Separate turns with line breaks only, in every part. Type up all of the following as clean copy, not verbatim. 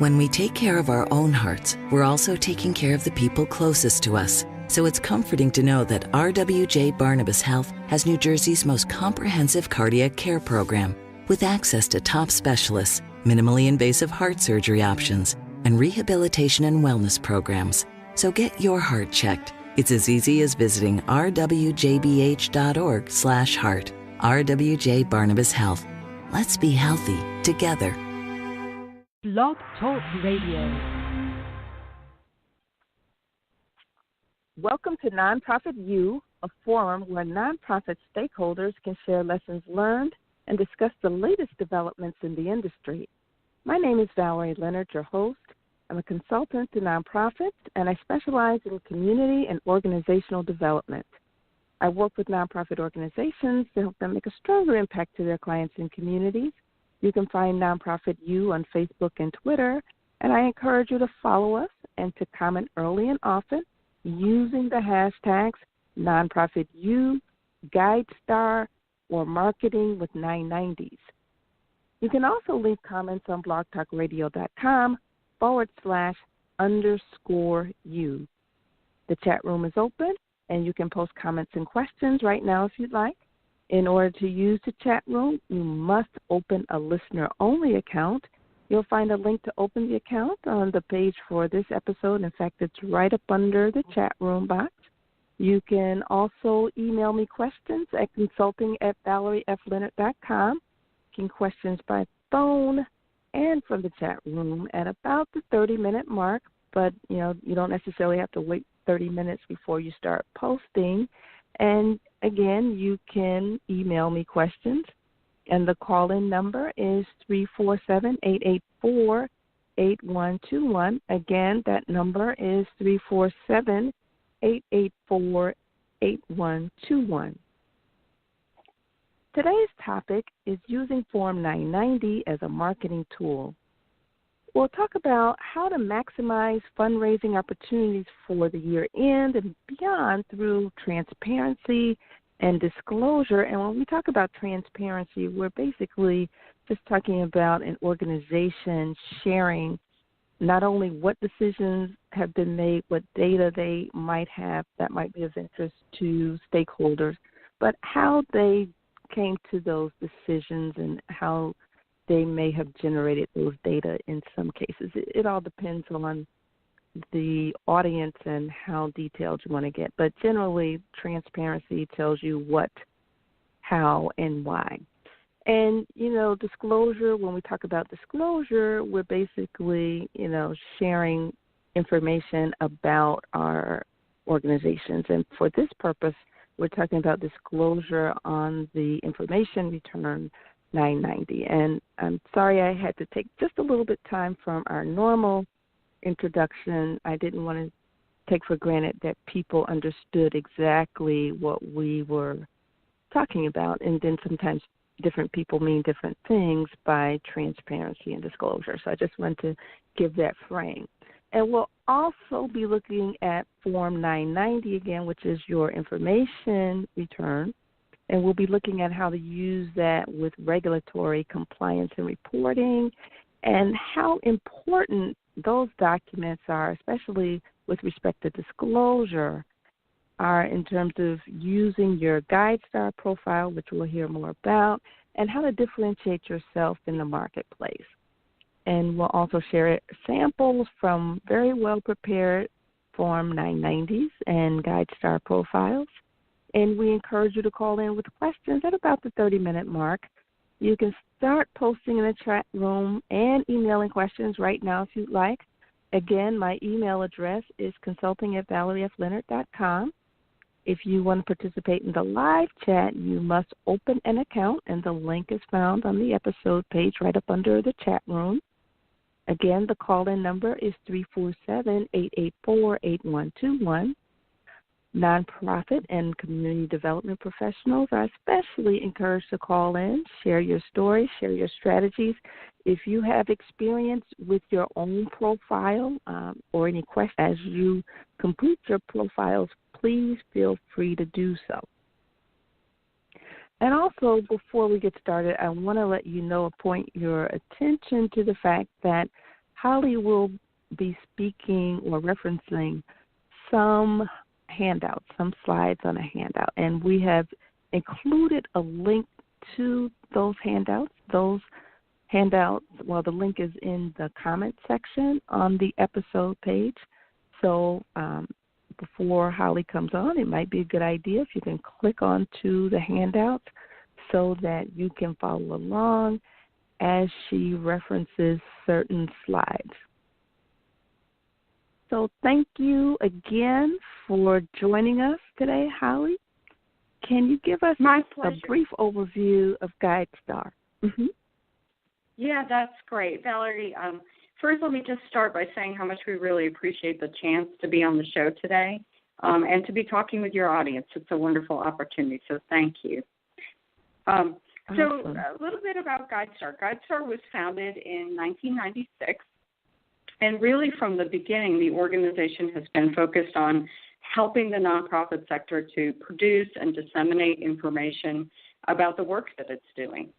When we take care of our own hearts, we're also taking care of the people closest to us. So it's comforting to know that RWJ-Barnabas Health has New Jersey's most comprehensive cardiac care program, with access to top specialists, minimally invasive heart surgery options, and rehabilitation and wellness programs. So get your heart checked. It's as easy as visiting rwjbh.org/heart. RWJ Barnabas Health. Let's be healthy together.
Blog Talk Radio. Welcome to Nonprofit U, a forum where nonprofit stakeholders can share lessons learned and discuss the latest developments in the industry. My name is Valerie, Leonard, your host. I'm a consultant to nonprofits, and I specialize in community and organizational development. I work with nonprofit organizations to help them make a stronger impact to their clients and communities. You can find Nonprofit U on Facebook and Twitter, and I encourage you to follow us and to comment early and often using the hashtags NonprofitU, GuideStar, or Marketing with 990s. You can also leave comments on blogtalkradio.com/_U. The chat room is open, and you can post comments and questions right now if you'd like. In order to use the chat room, you must open a listener-only account. You'll find a link to open the account on the page for this episode. In fact, it's right up under the chat room box. You can also email me questions at consulting@valeriefleonard.com. You can questions by phone and from the chat room at about the 30-minute mark, but you don't necessarily have to wait 30 minutes before you start posting. And again, you can email me questions, and the call-in number is 347-884-8121. Again, that number is 347-884-8121. Today's topic is using Form 990 as a marketing tool. We'll talk about how to maximize fundraising opportunities for the year end and beyond through transparency and disclosure. And when we talk about transparency, we're basically just talking about an organization sharing not only what decisions have been made, what data they might have that might be of interest to stakeholders, but how they came to those decisions and how they may have generated those data in some cases. It all depends on the audience and how detailed you want to get. But generally, transparency tells you what, how, and why. And, disclosure, when we talk about disclosure, we're basically, sharing information about our organizations. And for this purpose, we're talking about disclosure on the information return 990. And I'm sorry I had to take just a little bit time from our normal introduction. I didn't want to take for granted that people understood exactly what we were talking about. And then sometimes different people mean different things by transparency and disclosure. So I just wanted to give that frame. And we'll also be looking at Form 990 again, which is your information return. And we'll be looking at how to use that with regulatory compliance and reporting and how important those documents are, especially with respect to disclosure, are in terms of using your GuideStar profile, which we'll hear more about, and how to differentiate yourself in the marketplace. And we'll also share samples from very well-prepared Form 990s and GuideStar profiles. And we encourage you to call in with questions at about the 30-minute mark. You can start posting in the chat room and emailing questions right now if you'd like. Again, my email address is consulting@valeriefleonard.com. If you want to participate in the live chat, you must open an account, and the link is found on the episode page right up under the chat room. Again, the call-in number is 347-884-8121. Nonprofit and community development professionals are especially encouraged to call in, share your stories, share your strategies. If you have experience with your own profile or any questions as you complete your profiles, please feel free to do so. And also, before we get started, I want to let you know, point your attention to the fact that Holly will be speaking or referencing some handouts, some slides on a handout, and we have included a link to those handouts. The link is in the comment section on the episode page. So before Holly comes on, it might be a good idea if you can click onto the handout so that you can follow along as she references certain slides. So thank you again for joining us today, Holly. Can you give us a brief overview of GuideStar? Mm-hmm.
Yeah, that's great. Valerie, first let me just start by saying how much we really appreciate the chance to be on the show today and to be talking with your audience. It's a wonderful opportunity, so thank you.
Awesome.
So a little bit about GuideStar. GuideStar was founded in 1996, and really from the beginning, the organization has been focused on helping the nonprofit sector to produce and disseminate information about the work that it's doing.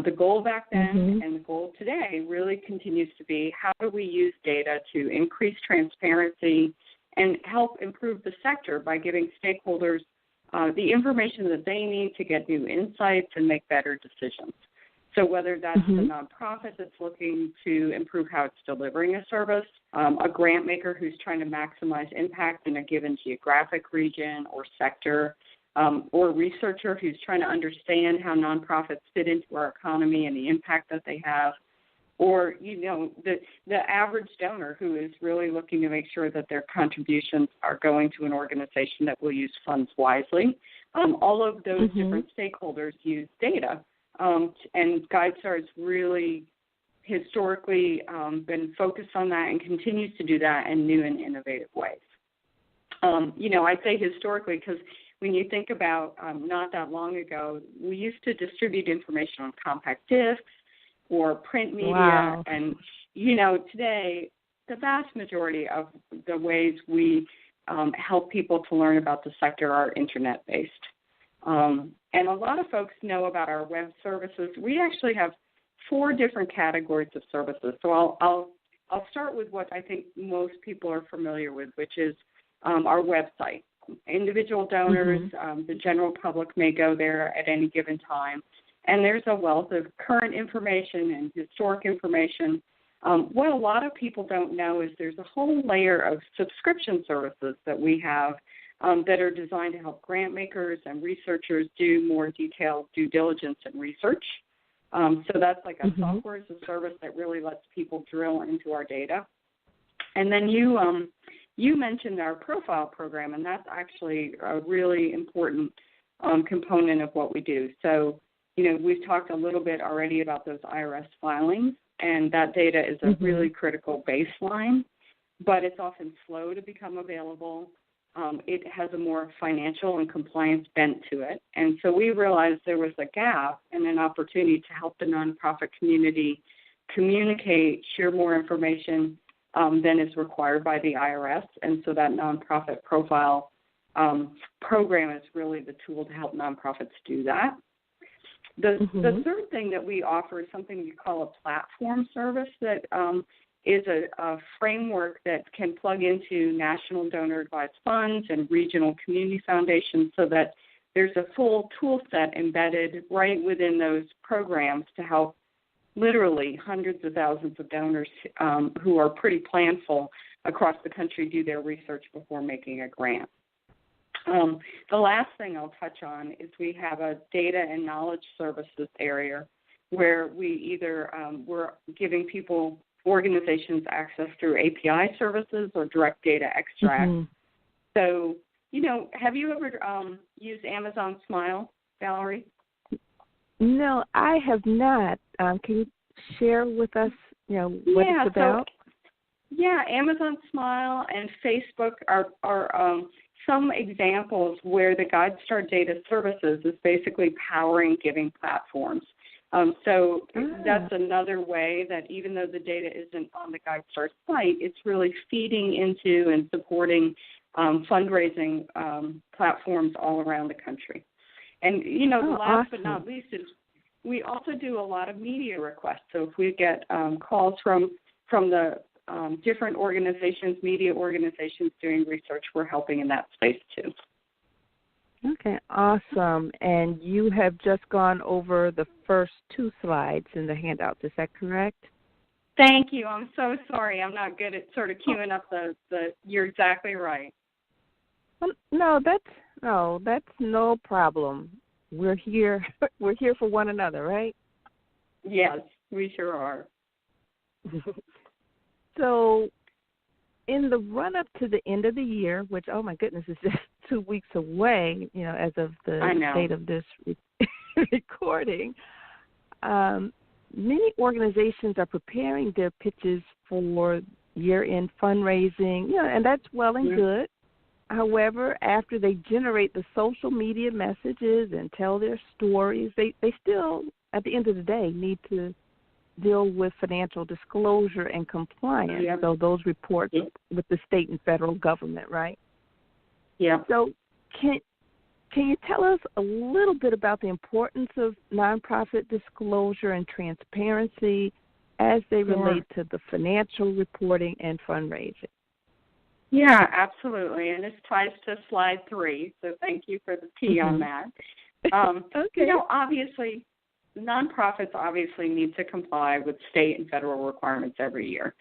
The goal back then and the goal today really continues to be how do we use data to increase transparency and help improve the sector by giving stakeholders the information that they need to get new insights and make better decisions. So whether that's the nonprofit that's looking to improve how it's delivering a service, a grant maker who's trying to maximize impact in a given geographic region or sector, or a researcher who's trying to understand how nonprofits fit into our economy and the impact that they have, or, the average donor who is really looking to make sure that their contributions are going to an organization that will use funds wisely. All of those different stakeholders use data, and GuideStar has really historically been focused on that and continues to do that in new and innovative ways. I say historically because when you think about not that long ago, we used to distribute information on compact discs or print media.
Wow.
And, today the vast majority of the ways we help people to learn about the sector are Internet-based. And a lot of folks know about our web services. We actually have 4 different categories of services. So I'll start with what I think most people are familiar with, which is our website. Individual donors, the general public may go there at any given time, and there's a wealth of current information and historic information. What a lot of people don't know is there's a whole layer of subscription services that we have that are designed to help grant makers and researchers do more detailed due diligence and research. So that's like a software as a service that really lets people drill into our data. And then you mentioned our profile program, and that's actually a really important component of what we do. So, we've talked a little bit already about those IRS filings, and that data is a really critical baseline, but it's often slow to become available. It has a more financial and compliance bent to it. And so we realized there was a gap and an opportunity to help the nonprofit community communicate, share more information than is required by the IRS. And so that nonprofit profile program is really the tool to help nonprofits do that. The third thing that we offer is something we call a platform service that is a framework that can plug into national donor-advised funds and regional community foundations so that there's a full tool set embedded right within those programs to help literally hundreds of thousands of donors who are pretty planful across the country do their research before making a grant. The last thing I'll touch on is we have a data and knowledge services area where we either we're giving organizations access through API services or direct data extract. So, have you ever used Amazon Smile, Valerie?
No, I have not. Can you share with us, what it's about?
Amazon Smile and Facebook are some examples where the GuideStar Data Services is basically powering giving platforms. That's another way that even though the data isn't on the GuideStar site, it's really feeding into and supporting fundraising platforms all around the country. And, last but not least is we also do a lot of media requests. So if we get calls from the different organizations, media organizations doing research, we're helping in that space too.
Okay, awesome. And you have just gone over the first 2 slides in the handouts. Is that correct?
Thank you. I'm so sorry. I'm not good at sort of queuing up the you're exactly right.
No, that's no problem. We're here for one another, right?
Yes, we sure are.
So in the run-up to the end of the year, which, oh, my goodness, is just 2 weeks away, as of the date of this recording, many organizations are preparing their pitches for year-end fundraising, and that's well and good. However, after they generate the social media messages and tell their stories, they still, at the end of the day, need to deal with financial disclosure and compliance.
Yeah.
So those reports with the state and federal government, right?
Yeah.
So can you tell us a little bit about the importance of nonprofit disclosure and transparency as they relate to the financial reporting and fundraising?
Yeah, absolutely. And this ties to slide 3, so thank you for the T on that.
Okay.
Obviously, nonprofits obviously need to comply with state and federal requirements every year.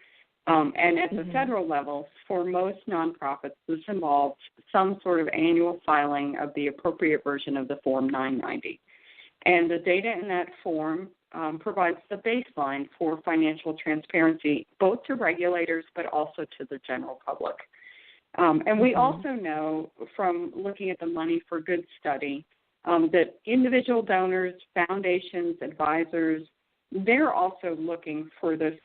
And at the federal level, for most nonprofits, this involves some sort of annual filing of the appropriate version of the Form 990. And the data in that form provides the baseline for financial transparency, both to regulators but also to the general public. And we also know from looking at the Money for Good study that individual donors, foundations, advisors, they're also looking for the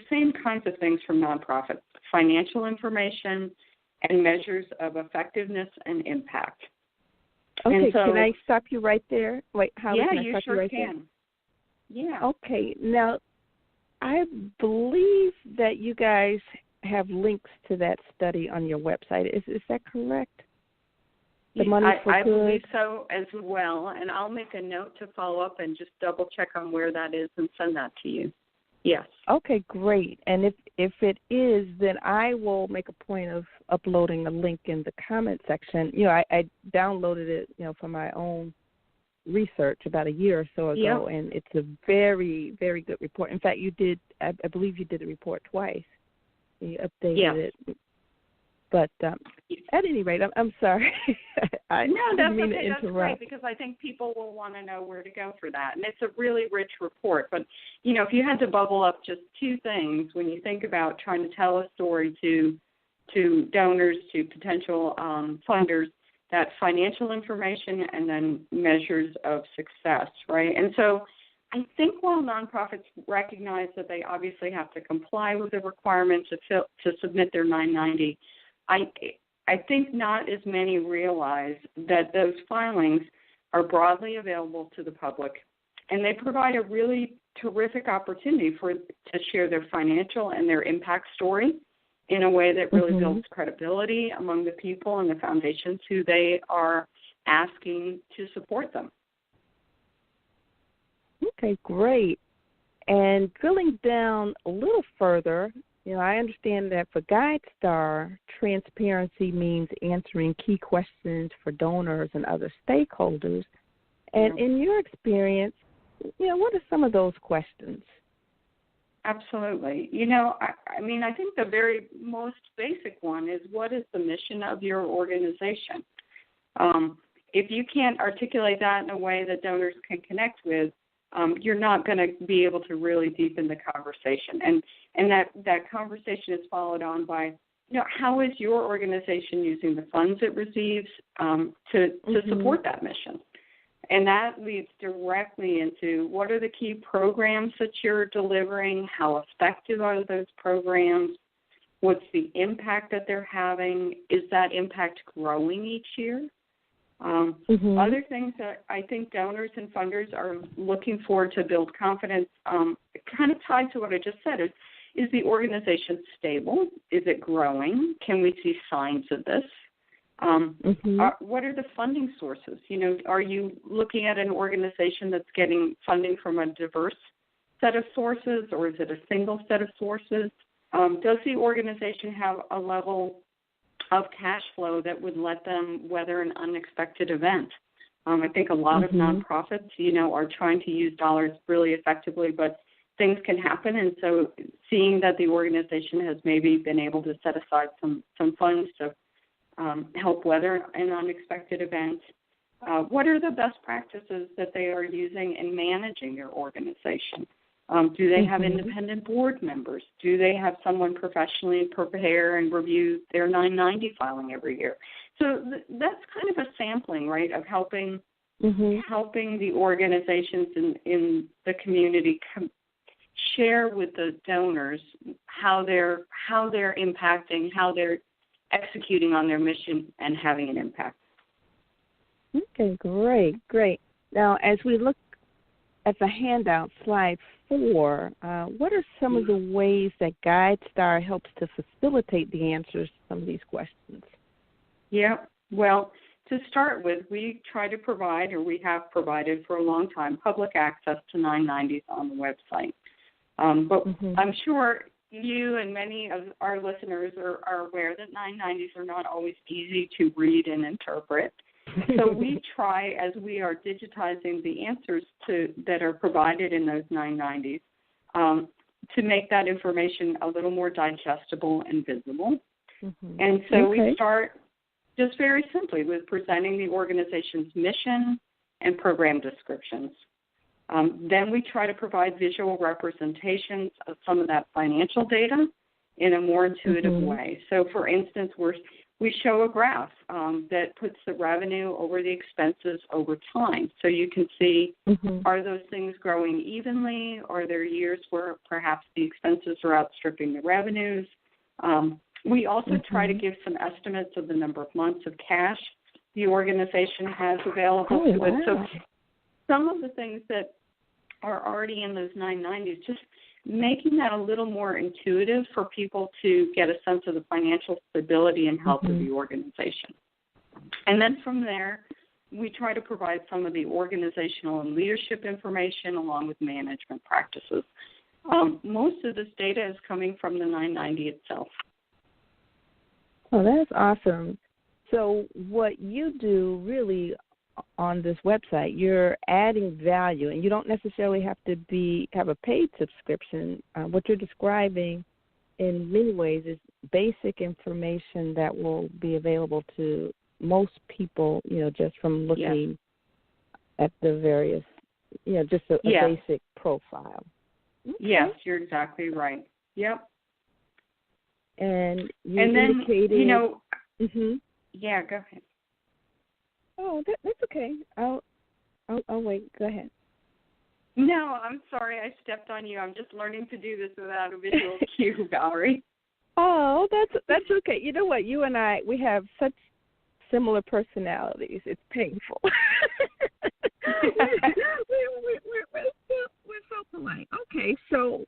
same kinds of things from nonprofits, financial information and measures of effectiveness and impact.
Okay,
and so,
can I stop you right there? Wait, how
yeah,
can I
you
stop
sure
you right
can.
there?
Yeah.
Okay, now I believe that you guys have links to that study on your website. Is that correct? The Money for
I
Good?
believe so as well, and I'll make a note to follow up and just double check on where that is and send that to you. Yes.
Okay, great. And if it is, then I will make a point of uploading a link in the comment section. I downloaded it, for my own research about a year or so ago, and it's a very, very good report. In fact, I believe you did the report twice. You updated it. But at any rate, I'm sorry. I didn't mean to interrupt.
That's great, because I think people will want to know where to go for that. And it's a really rich report. But, if you had to bubble up just 2 things when you think about trying to tell a story to donors, to potential funders, that financial information and then measures of success, right? And so I think while nonprofits recognize that they obviously have to comply with the requirements to submit their 990, I think not as many realize that those filings are broadly available to the public, and they provide a really terrific opportunity to share their financial and their impact story in a way that really builds credibility among the people and the foundations who they are asking to support them.
Okay, great. And drilling down a little further, I understand that for GuideStar, transparency means answering key questions for donors and other stakeholders. And in your experience, what are some of those questions?
Absolutely. I think the very most basic one is, what is the mission of your organization? If you can't articulate that in a way that donors can connect with, you're not going to be able to really deepen the conversation. And that conversation is followed on by, how is your organization using the funds it receives to support that mission? And that leads directly into, what are the key programs that you're delivering? How effective are those programs? What's the impact that they're having? Is that impact growing each year? Other things that I think donors and funders are looking for to build confidence, kind of tied to what I just said, is the organization stable? Is it growing? Can we see signs of this? What are the funding sources? Are you looking at an organization that's getting funding from a diverse set of sources, or is it a single set of sources? Does the organization have a level of cash flow that would let them weather an unexpected event? I think a lot of nonprofits, are trying to use dollars really effectively, but things can happen. And so seeing that the organization has maybe been able to set aside some funds to help weather an unexpected event. What are the best practices that they are using in managing their organization? Do they have independent board members? Do they have someone professionally prepare and review their 990 filing every year? So that's kind of a sampling, right, of helping the organizations in the community share with the donors how they're impacting, how they're executing on their mission and having an impact.
Okay, great. Now, as we look at the handout, slide 4, what are some of the ways that GuideStar helps to facilitate the answers to some of these questions? Yeah, well, to start with, we try to provide, or we have provided for a long time, public access to 990s on the website. But I'm sure you and many of our listeners are aware that 990s are not always easy to read and interpret. So we try, as we are digitizing the answers that are provided in those 990s, to make that information a little more digestible and visible. And so we start just very simply with presenting the organization's mission and program descriptions. Then we try to provide visual representations of some of that financial data in a more intuitive way. So, for instance, we show a graph that puts the revenue over the expenses over time. So you can see, are those things growing evenly? Are there years where perhaps the expenses are outstripping the revenues? We also try to give some estimates of the number of months of cash the organization has available to it. So some of the things that are already in those 990s, just making that a little more intuitive for people to get a sense of the financial stability and health of the organization. And then from there, we try to provide some of the organizational and leadership information along with management practices. Most of this data is coming from the 990 itself. Oh, that's awesome. So what you do really on this website, you're adding value, and you don't necessarily have to have a paid subscription. What you're describing in many ways is basic information that will be available to most people, just from looking at the various, just a basic profile. Okay. Yes, you're exactly right. Yep. And you indicated... Yeah, go ahead. Oh, that's okay. I'll wait. Go ahead. No, I'm sorry. I stepped on you. I'm just learning to do this without a visual cue, Valerie. Oh, that's okay. You know what? You and I, we have such similar personalities. It's painful. we're so polite. Okay, so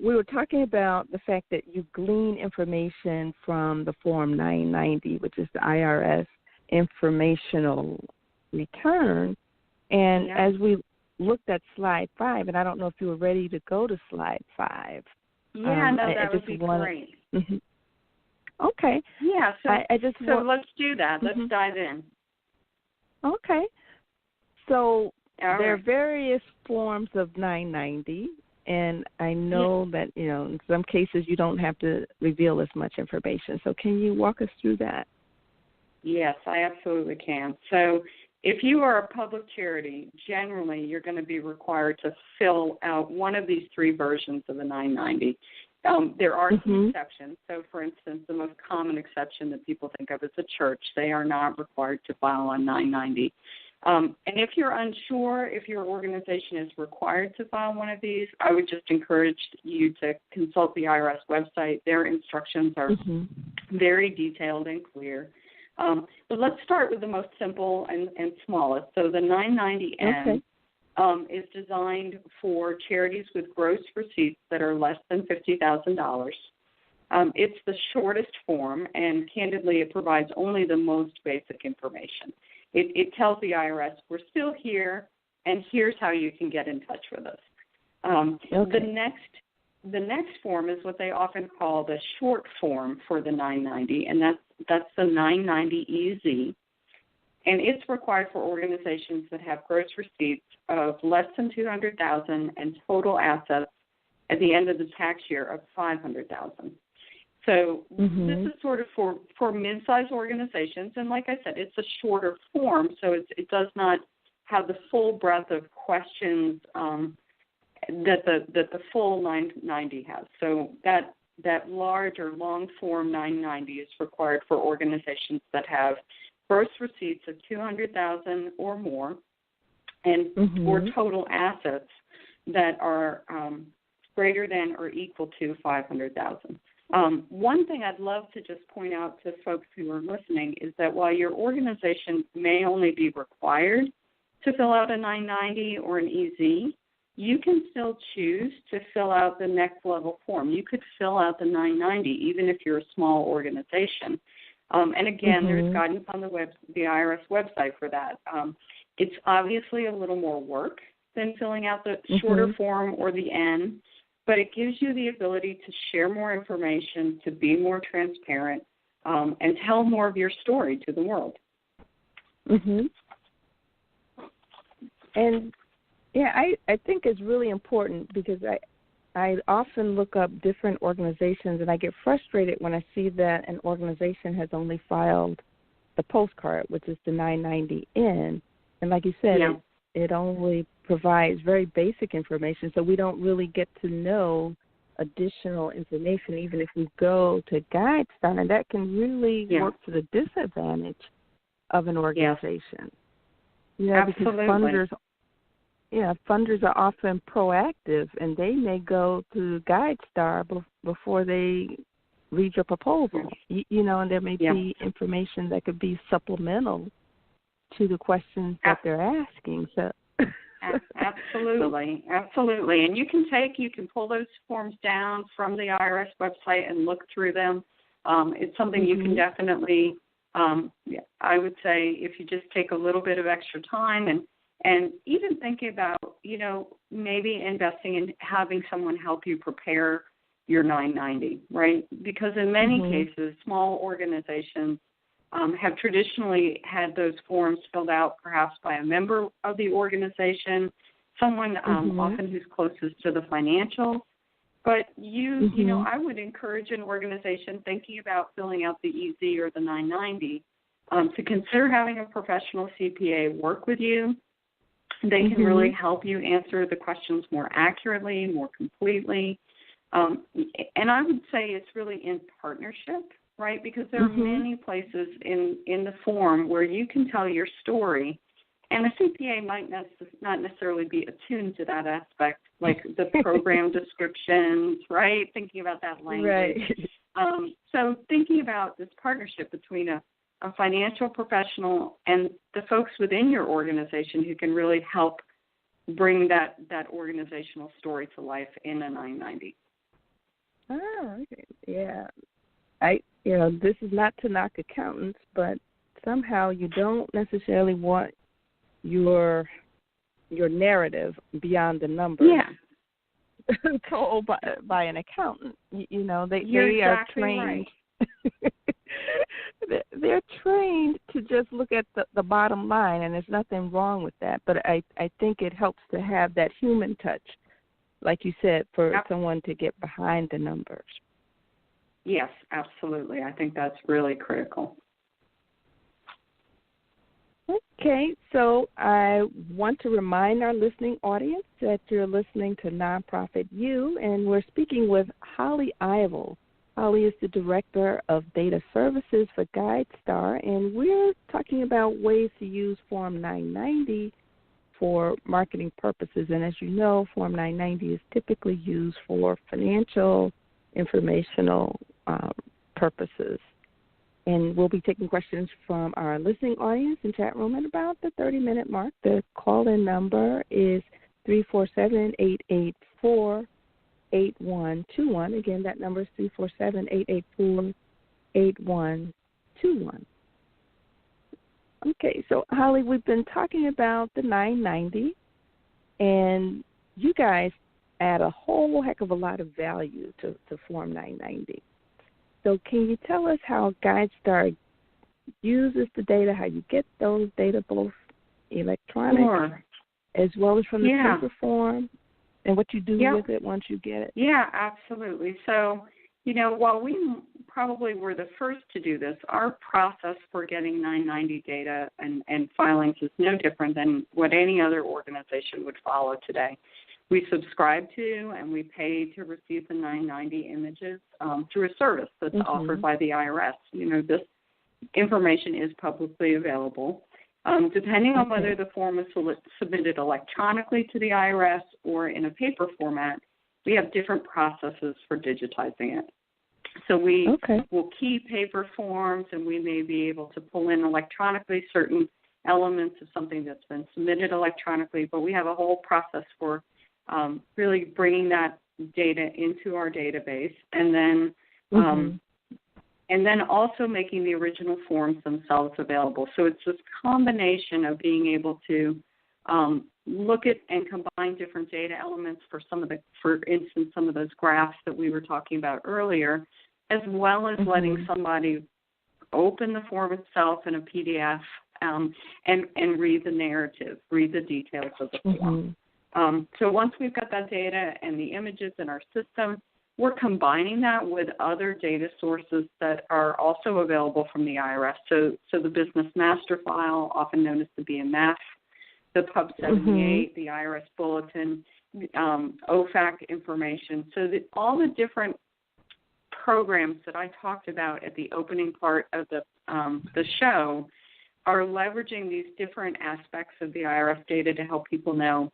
we were talking about the fact that you glean information from the Form 990, which is the IRS informational return. And as we looked at slide 5, and I don't know if you were ready to go to slide 5. Yeah, that would be great. Okay. Yeah, so let's do that. Let's dive in. Okay. So there are various forms of 990, and I know that, in some cases you don't have to reveal as much information. So can you walk us through that? Yes, I absolutely can. So if you are a public charity, generally you're going to be required to fill out one of these 3 versions of the 990. There are some exceptions. So, for instance, the most common exception that people think of is a church. They are not required to file on 990. And if you're unsure if your organization is required to file one of these, I would just encourage you to consult the IRS website. Their instructions are very detailed and clear. But let's start with the most simple and smallest. So the 990N is designed for charities with gross receipts that are less than $50,000. It's the shortest form, and candidly, it provides only the most basic information. It tells the IRS, we're still here, and here's how you can get in touch with us. The next
the next form is what they often call the short form for the 990, and that's the 990 EZ. And it's required for organizations that have gross receipts of less than $200,000 and total assets at the end of the tax year of $500,000. So this is sort of for mid-sized organizations, and like I said, it's a shorter form, so it does not have the full breadth of questions that the full 990 has. So that large or long form 990 is required for organizations that have gross receipts of $200,000 or more, and or total assets that are greater than or equal to $500,000. One thing I'd love to just point out to folks who are listening is that while your organization may only be required to fill out a 990 or an EZ, you can still choose to fill out the next level form. You could fill out the 990 even if you're a small organization. And again, there's guidance on the IRS website for that. It's obviously a little more work than filling out the shorter form or the N, but it gives you the ability to share more information, to be more transparent, and tell more of your story to the world.
And, yeah, I think it's really important because I often look up different organizations, and I get frustrated when I see that an organization has only filed the postcard, which is the 990N. And like you said, it only provides very basic information, so we don't really get to know additional information, even if we go to GuideStar, and that can really work to the disadvantage of an organization. Yeah, because funders are often proactive, and they may go to GuideStar before they read your proposal. And there may be information that could be supplemental to the questions that they're asking. So,
absolutely. And you can pull those forms down from the IRS website and look through them. It's something you can definitely. I would say if you just take a little bit of extra time and even thinking about, maybe investing in having someone help you prepare your 990, right? Because in many cases, small organizations have traditionally had those forms filled out perhaps by a member of the organization, someone often who's closest to the financials. But I would encourage an organization thinking about filling out the EZ or the 990 to consider having a professional CPA work with you. They can really help you answer the questions more accurately, more completely. And I would say it's really in partnership, right? Because there are many places in the form where you can tell your story, and a CPA might not necessarily be attuned to that aspect, like the program descriptions, right? Thinking about that language. Right. So thinking about this partnership between a financial professional and the folks within your organization who can really help bring that organizational story to life in a 990.
Oh, okay. Yeah. This is not to knock accountants, but somehow you don't necessarily want your narrative beyond the numbers told by an accountant. They are trained. Right. They're trained to just look at the bottom line, and there's nothing wrong with that. But I think it helps to have that human touch, like you said, for someone to get behind the numbers.
Yes, absolutely. I think that's really critical.
Okay, so I want to remind our listening audience that you're listening to Nonprofit U, and we're speaking with Holly Ivel. Holly is the Director of Data Services for GuideStar, and we're talking about ways to use Form 990 for marketing purposes. And as you know, Form 990 is typically used for financial, informational purposes. And we'll be taking questions from our listening audience and chat room at about the 30-minute mark. The call-in number is 347-884-8121. Again, that number is 347-884-8121. Okay, so Holly, we've been talking about the 990, and you guys add a whole heck of a lot of value to Form 990. So can you tell us how GuideStar uses the data, how you get those data both electronic as well as from the paper form, and what you do with it once you get it?
Yeah, absolutely. So, while we probably were the first to do this, our process for getting 990 data and filings is no different than what any other organization would follow today. We subscribe to and we pay to receive the 990 images through a service that's offered by the IRS. This information is publicly available. Depending on whether the form is submitted electronically to the IRS or in a paper format, we have different processes for digitizing it. So we will keep paper forms, and we may be able to pull in electronically certain elements of something that's been submitted electronically, but we have a whole process for really bringing that data into our database, and then also making the original forms themselves available. So it's this combination of being able to look at and combine different data elements for instance, some of those graphs that we were talking about earlier, as well as letting somebody open the form itself in a PDF and read the narrative, read the details of the form. So once we've got that data and the images in our system, we're combining that with other data sources that are also available from the IRS. So the Business Master File, often known as the BMF, the Pub 78, the IRS Bulletin, OFAC information. So that all the different programs that I talked about at the opening part of the show are leveraging these different aspects of the IRS data to help people know,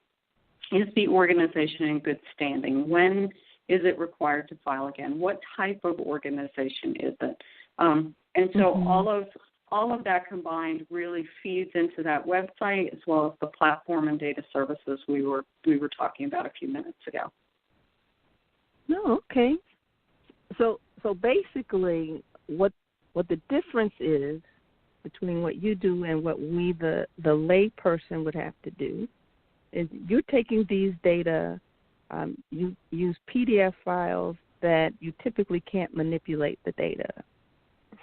is the organization in good standing? When is it required to file again? What type of organization is it? And so all of that combined really feeds into that website as well as the platform and data services we were talking about a few minutes ago.
Oh, okay. So basically, what the difference is between what you do and what we, the lay person, would have to do is you're taking these data. You use PDF files that you typically can't manipulate the data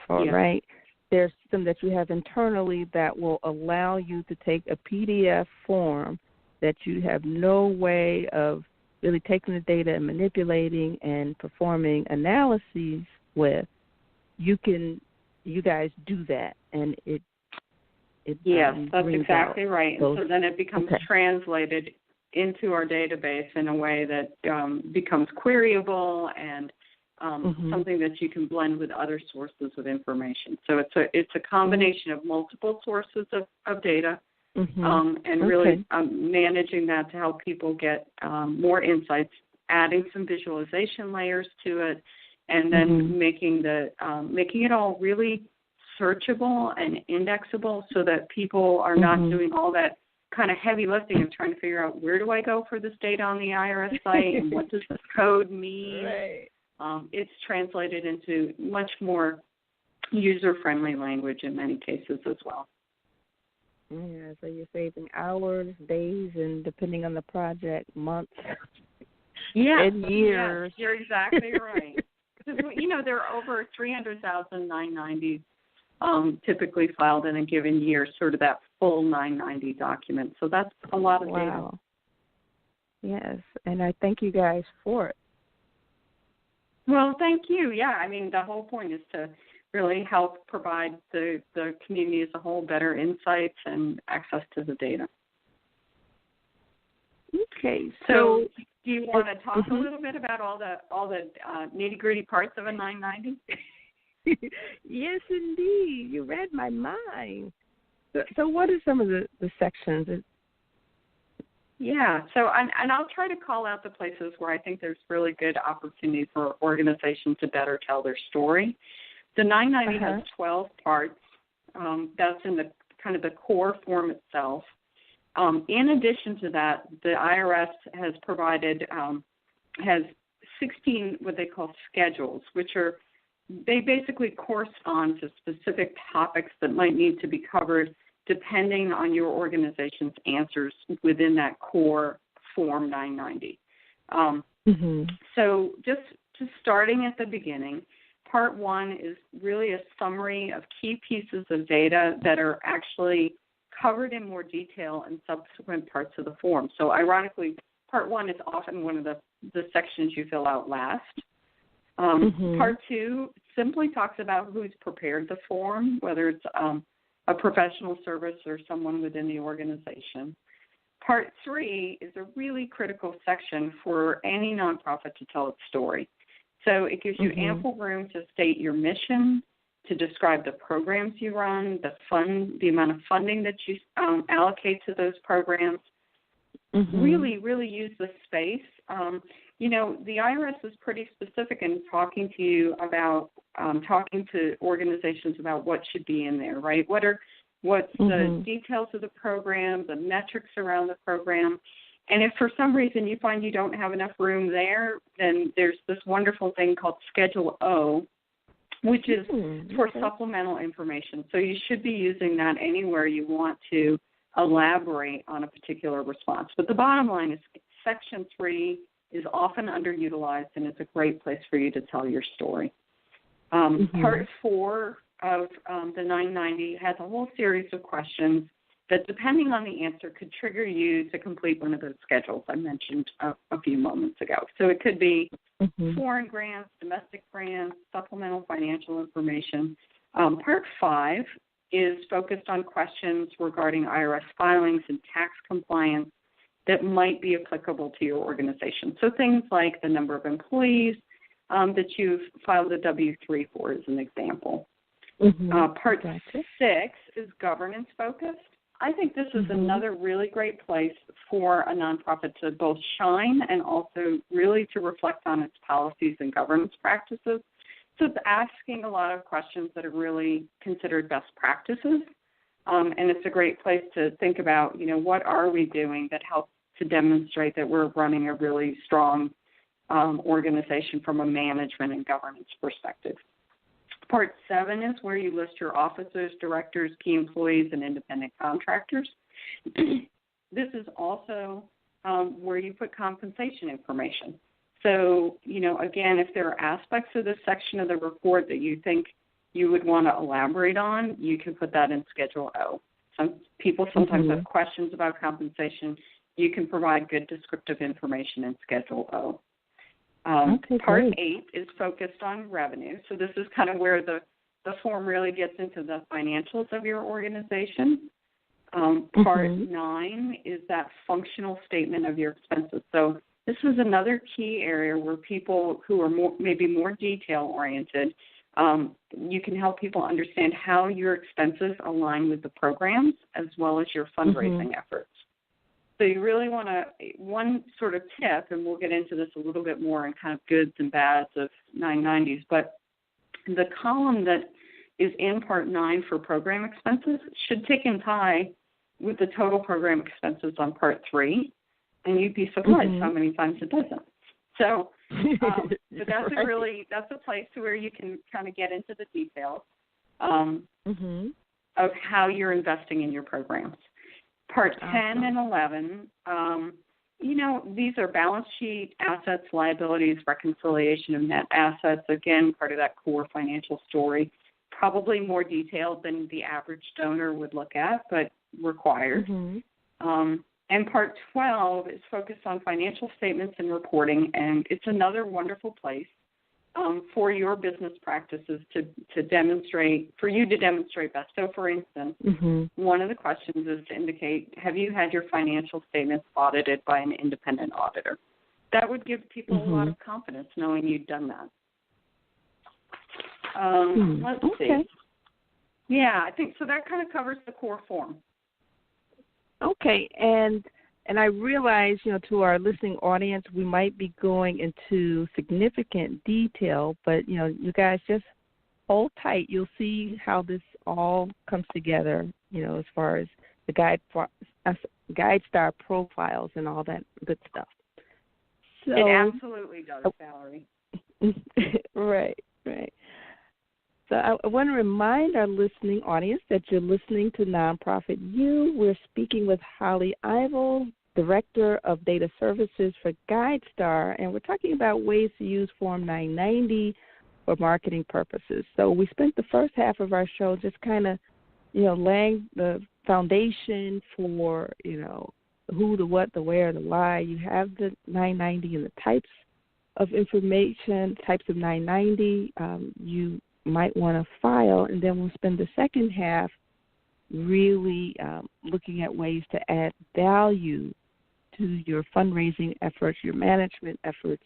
for, right? There's some that you have internally that will allow you to take a PDF form that you have no way of really taking the data and manipulating and performing analyses with. You guys do that, and it
yes, that's exactly right. And so then it becomes translated into our database in a way that becomes queryable and something that you can blend with other sources of information. So it's a combination of multiple sources of data and really managing that to help people get more insights, adding some visualization layers to it, and then making it all really searchable and indexable so that people are not doing all that kind of heavy lifting of trying to figure out, where do I go for this data on the IRS site and what does this code mean?
Right.
It's translated into much more user-friendly language in many cases as well.
Yeah, so you're saving hours, days, and depending on the project, months and years.
Yes, you're exactly right. Because, there are over 300,000 990s typically filed in a given year, sort of that full 990 document. So that's a lot of data.
Wow. Yes, and I thank you guys for it.
Well, thank you. Yeah, the whole point is to really help provide the community as a whole better insights and access to the data.
Okay,
so do you want to talk a little bit about all the nitty-gritty parts of a 990?
Yes, indeed. You read my mind. So what are some of the sections?
Yeah, so and I'll try to call out the places where I think there's really good opportunity for organizations to better tell their story. The 990 has 12 parts. That's in the kind of the core form itself. In addition to that, the IRS has provided has 16 what they call schedules, they basically correspond to specific topics that might need to be covered depending on your organization's answers within that core Form 990. So just starting at the beginning, Part 1 is really a summary of key pieces of data that are actually covered in more detail in subsequent parts of the form. So ironically, Part 1 is often one of the sections you fill out last. Part 2 simply talks about who's prepared the form, whether it's a professional service or someone within the organization. Part 3 is a really critical section for any nonprofit to tell its story. So it gives you ample room to state your mission, to describe the programs you run, the amount of funding that you allocate to those programs. Really, really use the space. You know, the IRS is pretty specific in talking to you about talking to organizations about what should be in there, right? What's the details of the program, the metrics around the program. And if for some reason you find you don't have enough room there, then there's this wonderful thing called Schedule O, which is for supplemental information. So you should be using that anywhere you want to elaborate on a particular response. But the bottom line is Section 3 is often underutilized, and it's a great place for you to tell your story. Part 4 of the 990 has a whole series of questions that, depending on the answer, could trigger you to complete one of those schedules I mentioned a few moments ago. So it could be foreign grants, domestic grants, supplemental financial information. Part 5 is focused on questions regarding IRS filings and tax compliance that might be applicable to your organization. So things like the number of employees that you've filed a W-3 for, as an example. Part 6 is governance focused. I think this is another really great place for a nonprofit to both shine and also really to reflect on its policies and governance practices. So it's asking a lot of questions that are really considered best practices. And it's a great place to think about, you know, what are we doing that helps to demonstrate that we're running a really strong organization from a management and governance perspective. Part 7 is where you list your officers, directors, key employees, and independent contractors. This is also where you put compensation information. So, you know, again, if there are aspects of this section of the report that you think you would want to elaborate on, you can put that in Schedule O. Some people sometimes have questions about compensation. You can provide good descriptive information in Schedule O. Part 8 is focused on revenue. So this is kind of where the form really gets into the financials of your organization. Part 9 is that functional statement of your expenses. So this is another key area where people who are maybe more detail-oriented, you can help people understand how your expenses align with the programs as well as your fundraising efforts. So you really want to, one sort of tip, and we'll get into this a little bit more in kind of goods and bads of 990s, but the column that is in Part 9 for program expenses should tick and tie with the total program expenses on Part 3, and you'd be surprised how many times it doesn't. So but that's a place where you can kind of get into the details of how you're investing in your programs. Part 10 and 11, you know, these are balance sheet, assets, liabilities, reconciliation of net assets. Again, part of that core financial story. Probably more detailed than the average donor would look at, but required. And Part 12 is focused on financial statements and reporting, and it's another wonderful place for your business practices to demonstrate, for you to demonstrate best. So, for instance, one of the questions is to indicate, have you had your financial statements audited by an independent auditor? That would give people a lot of confidence knowing you've done that. Let's see. Yeah, I think so. That kind of covers the core form.
Okay, and I realize, you know, to our listening audience, we might be going into significant detail, but, you know, you guys just hold tight. You'll see how this all comes together, you know, as far as the GuideStar profiles and all that good stuff. So,
it absolutely does, Valerie.
Right. So I want to remind our listening audience that you're listening to Nonprofit U. We're speaking with Holly Ivel, Director of Data Services for GuideStar, and we're talking about ways to use Form 990 for marketing purposes. So we spent the first half of our show just kind of, laying the foundation for, who, the what, the where, the why. You have the 990 and the types of information, types of 990 you might want to file, and then we'll spend the second half really looking at ways to add value to your fundraising efforts, your management efforts,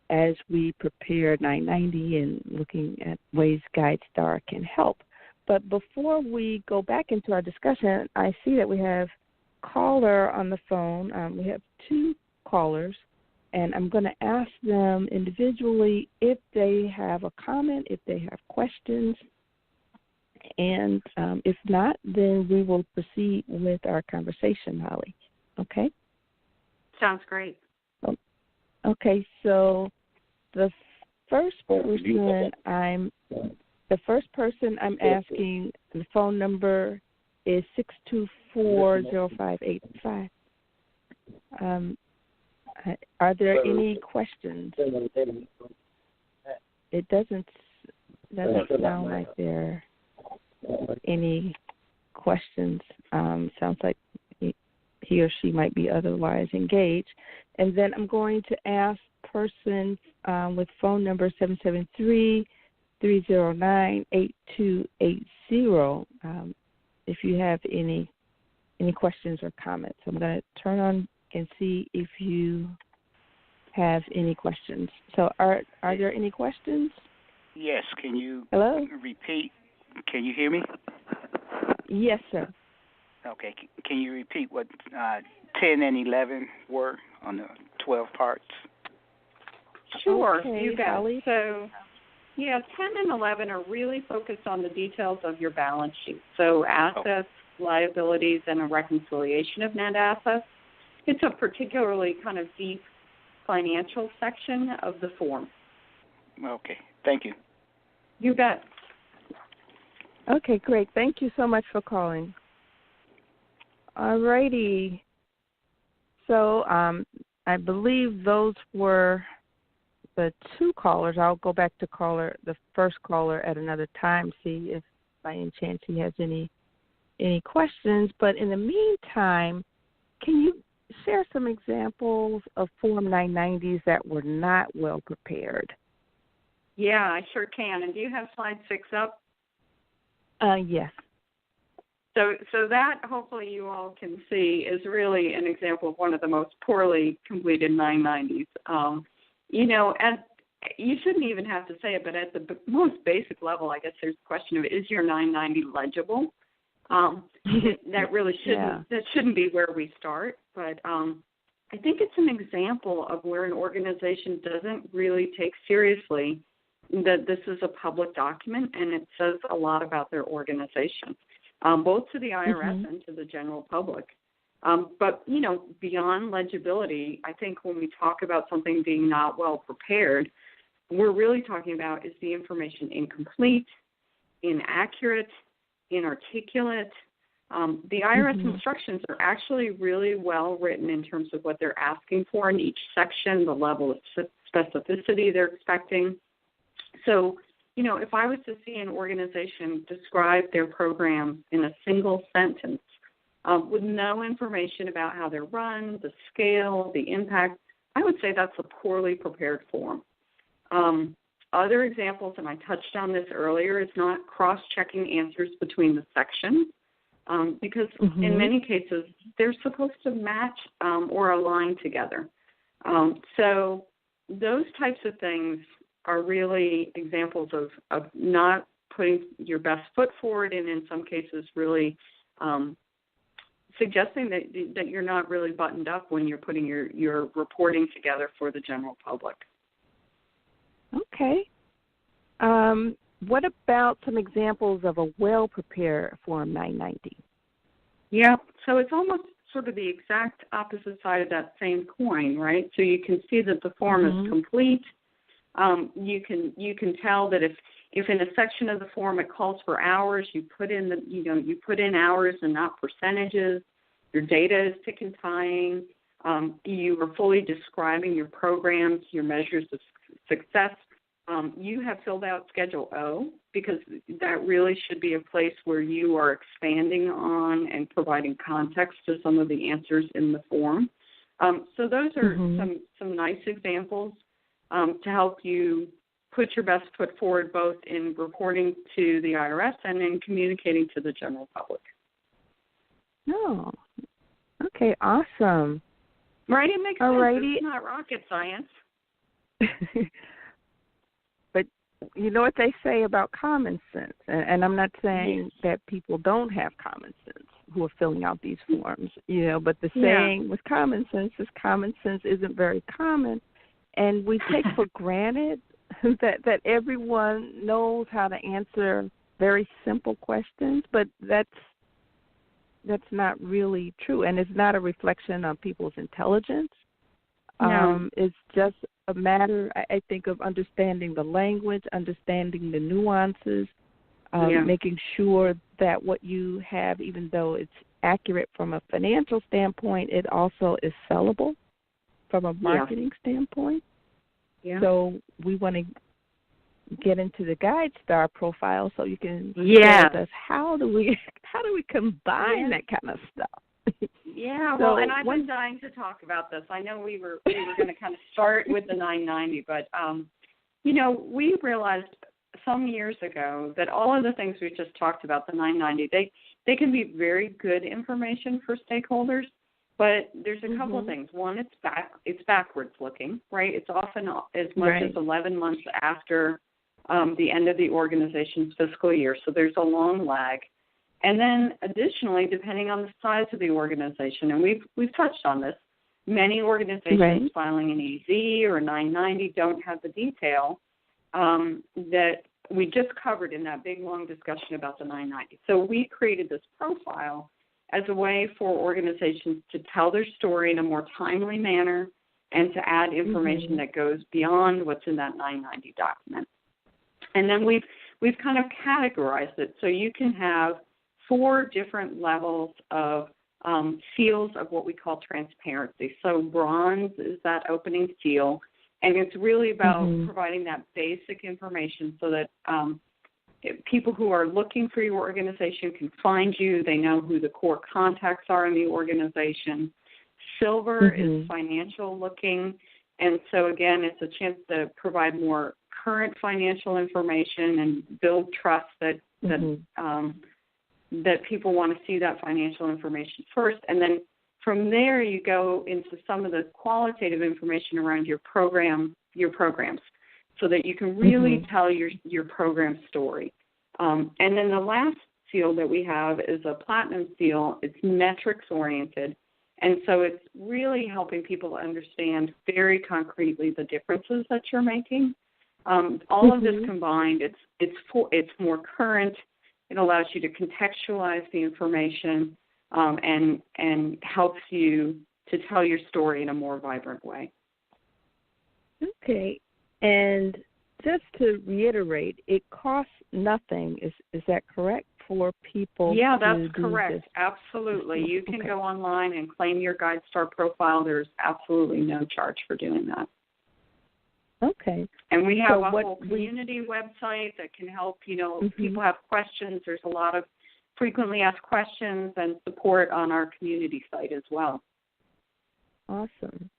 as we prepare 990 and looking at ways GuideStar can help. But before we go back into our discussion, I see that we have a caller on the phone. We have two callers, and I'm going to ask them individually if they have a comment, if they have questions, and if not, then we will proceed with our conversation, Holly. Okay?
Sounds great.
Okay, so the first person I'm asking, the phone number is 624-0585. Are there any questions? It doesn't sound like there are any questions. Sounds like he or she might be otherwise engaged. And then I'm going to ask person with phone number 773-309-8280 if you have any questions or comments. I'm going to turn on and see if you have any questions. So are there any questions?
Yes. Can you repeat? Can you hear me?
Yes, sir.
Okay. Can you repeat what 10 and 11 were on the 12 parts?
Sure,
okay,
you got
Holly.
So, 10 and 11 are really focused on the details of your balance sheet. So assets, liabilities, and a reconciliation of net assets. It's a particularly kind of deep financial section of the form.
Okay. Thank you.
You bet.
Okay, great. Thank you so much for calling. All righty. So I believe those were the two callers. I'll go back to the first caller at another time, see if by any chance he has any questions. But in the meantime, can you share some examples of Form 990s that were not well prepared?
Yeah, I sure can. And do you have slide 6 up?
Yes.
So that, hopefully you all can see, is really an example of one of the most poorly completed 990s. And you shouldn't even have to say it, but at the most basic level, I guess there's the question of, is your 990 legible? That really shouldn't be where we start. But I think it's an example of where an organization doesn't really take seriously that this is a public document and it says a lot about their organization, both to the IRS and to the general public. But, beyond legibility, I think when we talk about something being not well prepared, we're really talking about, is the information incomplete, inaccurate, inarticulate? The IRS instructions are actually really well written in terms of what they're asking for in each section, the level of specificity they're expecting. So, if I was to see an organization describe their program in a single sentence with no information about how they're run, the scale, the impact, I would say that's a poorly prepared form. Other examples, and I touched on this earlier, is not cross-checking answers between the sections because in many cases they're supposed to match or align together. So those types of things are really examples of not putting your best foot forward, and in some cases really suggesting that you're not really buttoned up when you're putting your reporting together for the general public.
Okay. What about some examples of a well-prepared Form 990?
Yeah, so it's almost sort of the exact opposite side of that same coin, right? So you can see that the form is complete. You can tell that if in a section of the form it calls for hours, you put in hours and not percentages. Your data is tick and tying. You are fully describing your programs, your measures of success. You have filled out Schedule O, because that really should be a place where you are expanding on and providing context to some of the answers in the form. So those are some nice examples to help you put your best foot forward, both in reporting to the IRS and in communicating to the general public.
Oh, okay, awesome.
Right, it makes sense.
Alrighty.
It's not rocket science.
But you know what they say about common sense, and I'm not saying that people don't have common sense who are filling out these forms, but the saying with common sense isn't very common, and we take for granted that everyone knows how to answer very simple questions, but that's not really true, and it's not a reflection of people's intelligence.
No.
It's just a matter, I think, of understanding the language, understanding the nuances, making sure that what you have, even though it's accurate from a financial standpoint, it also is sellable from a marketing standpoint. Yeah. So we want to get into the GuideStar profile so you can share with us how do we combine that kind of stuff.
Yeah, well, and I've been dying to talk about this. I know we were going to kind of start with the 990, but we realized some years ago that all of the things we just talked about, the 990, they can be very good information for stakeholders, but there's a couple of things. One, it's backwards looking, right? It's often as much as 11 months after the end of the organization's fiscal year, so there's a long lag. And then additionally, depending on the size of the organization, and we've touched on this, many organizations filing an EZ or a 990 don't have the detail that we just covered in that big, long discussion about the 990. So we created this profile as a way for organizations to tell their story in a more timely manner and to add information that goes beyond what's in that 990 document. And then we've kind of categorized it so you can have 4 different levels of seals of what we call transparency. So bronze is that opening seal, and it's really about providing that basic information so that people who are looking for your organization can find you. They know who the core contacts are in the organization. Silver is financial looking, and so again, it's a chance to provide more current financial information and build trust that people want to see that financial information first. And then from there, you go into some of the qualitative information around your programs, so that you can really tell your program story. And then the last seal that we have is a platinum seal. It's metrics oriented. And so it's really helping people understand very concretely the differences that you're making. All of this combined, it's more current. It allows you to contextualize the information and helps you to tell your story in a more vibrant way.
Okay. And just to reiterate, it costs nothing. Is that correct for people?
Yeah, that's correct. Absolutely. You can go online and claim your GuideStar profile. There's absolutely no charge for doing that.
Okay.
And we have a whole community website that can help, if people have questions. There's a lot of frequently asked questions and support on our community site as well.
Awesome.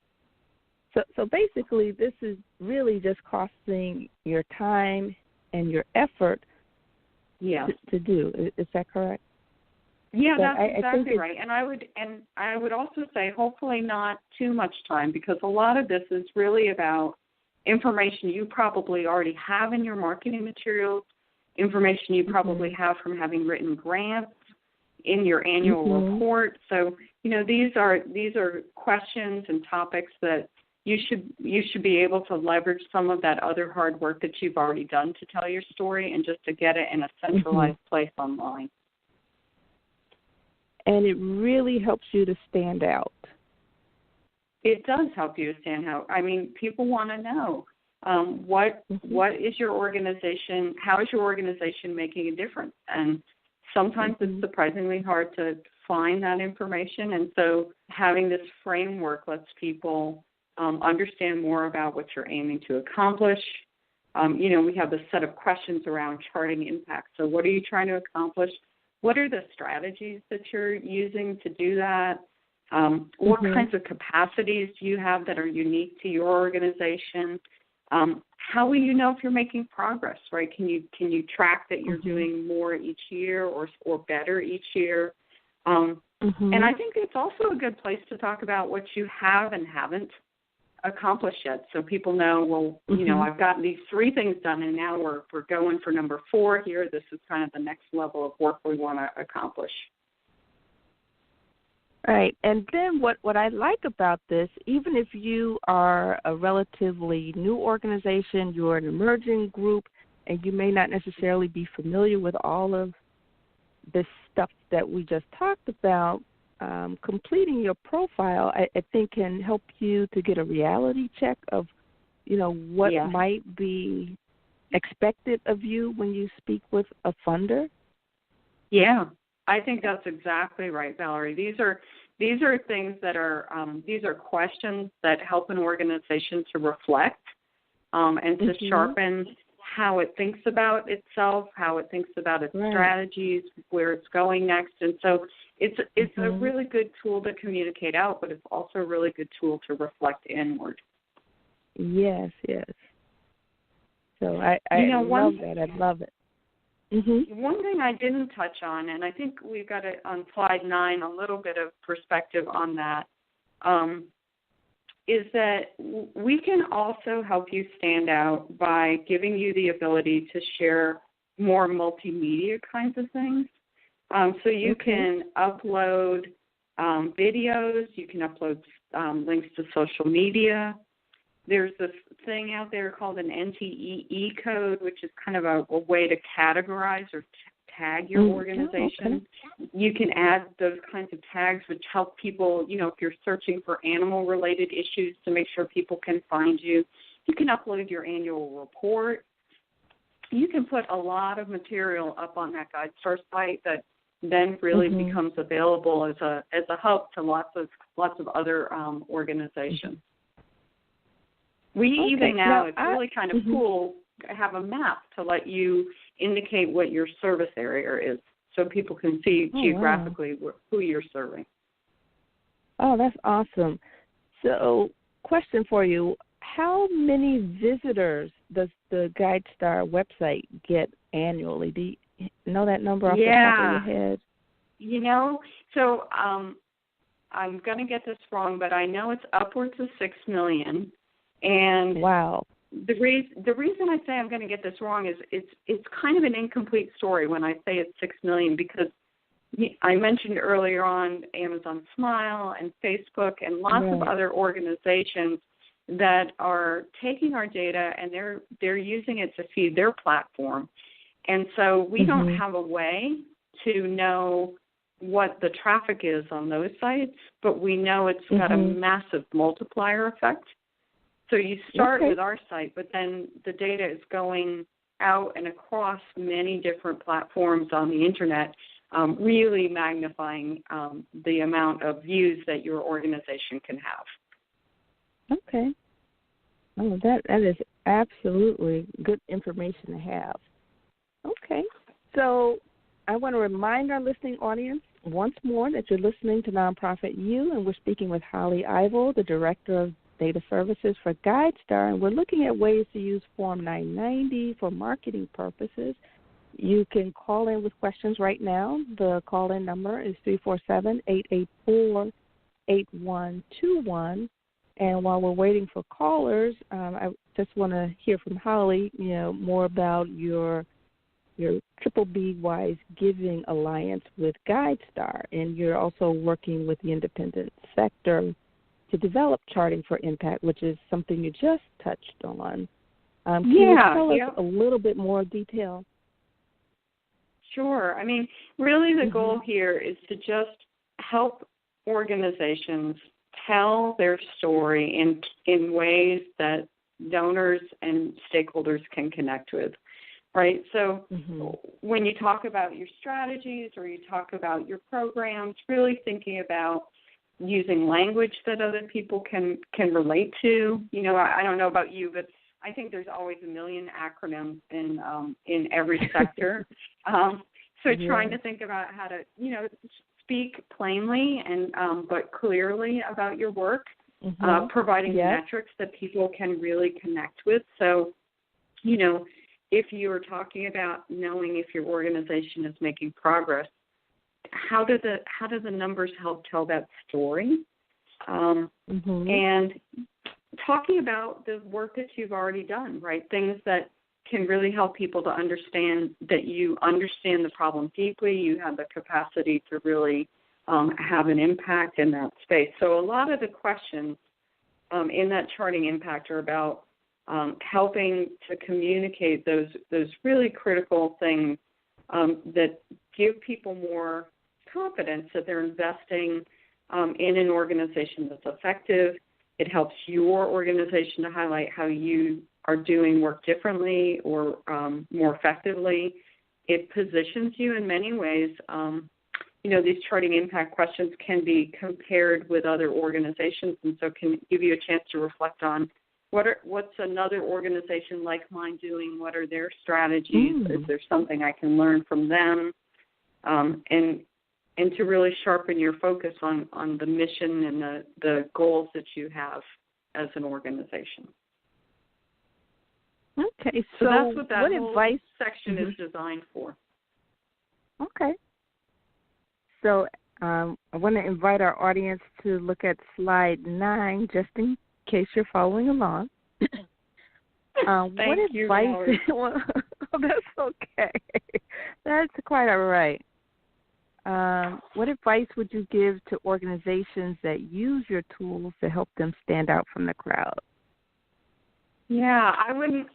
So basically, this is really just costing your time and your effort to do. Is that correct?
Yeah, that's exactly right. And I would also say hopefully not too much time, because a lot of this is really about information you probably already have in your marketing materials, information you probably have from having written grants in your annual report. So, these are questions and topics that you should be able to leverage some of that other hard work that you've already done to tell your story and just to get it in a centralized place online.
And it really helps you to stand out.
It does help you to stand out. I mean, people want to know what is your organization, how is your organization making a difference? And sometimes it's surprisingly hard to find that information. And so having this framework lets people understand more about what you're aiming to accomplish. We have a set of questions around charting impact. So what are you trying to accomplish? What are the strategies that you're using to do that? What kinds of capacities do you have that are unique to your organization? How will you know if you're making progress, right? Can you track that you're doing more each year or better each year? And I think it's also a good place to talk about what you have and haven't accomplished yet, so people know, well, I've gotten these 3 things done, and now we're going for number 4 here. This is kind of the next level of work we want to accomplish.
Right. And then what I like about this, even if you are a relatively new organization, you're an emerging group, and you may not necessarily be familiar with all of this stuff that we just talked about, completing your profile, I think, can help you to get a reality check of, what might be expected of you when you speak with a funder. Yeah,
I think that's exactly right, Valerie. These are things that are these are questions that help an organization to reflect and to sharpen how it thinks about itself, how it thinks about its strategies, where it's going next. And so it's a really good tool to communicate out, but it's also a really good tool to reflect inward.
Yes. So I love that. I love it.
One thing I didn't touch on, and I think we've got it on slide 9, a little bit of perspective on that, is that we can also help you stand out by giving you the ability to share more multimedia kinds of things. So you can upload videos, you can upload links to social media. There's this thing out there called an NTEE code, which is kind of a way to categorize or tag your organization. You can add those kinds of tags, which help people, if you're searching for animal-related issues, to make sure people can find you. You can upload your annual report. You can put a lot of material up on that GuideStar site that then really becomes available as a hub to lots of other organizations. We even now, it's really kind of cool, have a map to let you indicate what your service area is so people can see geographically who you're serving.
Oh, that's awesome. So, question for you. How many visitors does the GuideStar website get annually? Do you know that number off the top of your head?
So I'm going to get this wrong, but I know it's upwards of 6 million. And the reason I say I'm going to get this wrong is it's kind of an incomplete story when I say it's 6 million, because I mentioned earlier on Amazon Smile and Facebook and lots of other organizations that are taking our data and they're using it to feed their platform. And so we don't have a way to know what the traffic is on those sites, but we know it's got a massive multiplier effect. So you start with our site, but then the data is going out and across many different platforms on the Internet, really magnifying the amount of views that your organization can have.
Okay. Oh, that is absolutely good information to have. Okay. So I want to remind our listening audience once more that you're listening to Nonprofit U, and we're speaking with Holly Ivel, the Director of Data Services for GuideStar, and we're looking at ways to use Form 990 for marketing purposes. You can call in with questions right now. The call-in number is 347-884-8121. And while we're waiting for callers, I just want to hear from Holly, more about your Triple B Wise Giving Alliance with GuideStar, and you're also working with the independent sector to develop charting for impact, which is something you just touched on. Can you tell us a little bit more detail?
Sure. I mean, really the goal here is to just help organizations tell their story in ways that donors and stakeholders can connect with. right? So
Mm-hmm.
when you talk about your strategies or you talk about your programs, really thinking about using language that other people can relate to. You know, I don't know about you, but I think there's always a million acronyms in every sector. So trying to think about how to, you know, speak plainly and but clearly about your work, providing metrics that people can really connect with. So, you know, if you're talking about knowing if your organization is making progress, how do the numbers help tell that story? And talking about the work that you've already done, right? Things that can really help people to understand that you understand the problem deeply, you have the capacity to really have an impact in that space. So a lot of the questions in that charting impact are about helping to communicate those really critical things that give people more confidence that they're investing in an organization that's effective. It helps your organization to highlight how you are doing work differently or more effectively. It positions you in many ways. You know, these charting impact questions can be compared with other organizations, and so can give you a chance to reflect on what's another organization like mine doing, what are their strategies, is there something I can learn from them, and to really sharpen your focus on the mission and the goals that you have as an organization.
Okay,
so that's what that whole
advice
section is designed for.
Okay. So I want to invite our audience to look at slide 9, just in case you're following along.
Thank you, Valerie.
Well, that's okay. That's quite all right. What advice would you give to organizations that use your tools to help them stand out from the crowd?
Yeah,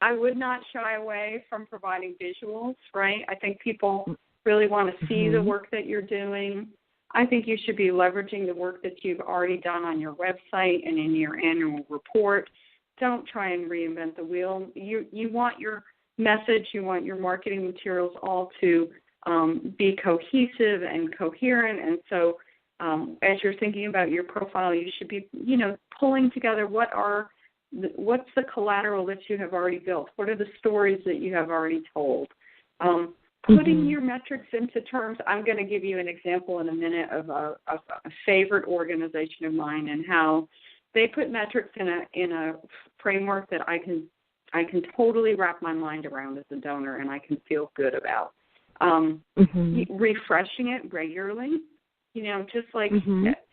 I would not shy away from providing visuals, right? I think people really want to see the work that you're doing. I think you should be leveraging the work that you've already done on your website and in your annual report. Don't try and reinvent the wheel. You want your message, you want your marketing materials all to be cohesive and coherent. And so as you're thinking about your profile, you should be, you know, pulling together what's the collateral that you have already built? What are the stories that you have already told? Putting your metrics into terms. I'm going to give you an example in a minute of a favorite organization of mine and how they put metrics in a framework that I can totally wrap my mind around as a donor and I can feel good about. Refreshing it regularly. You know, just like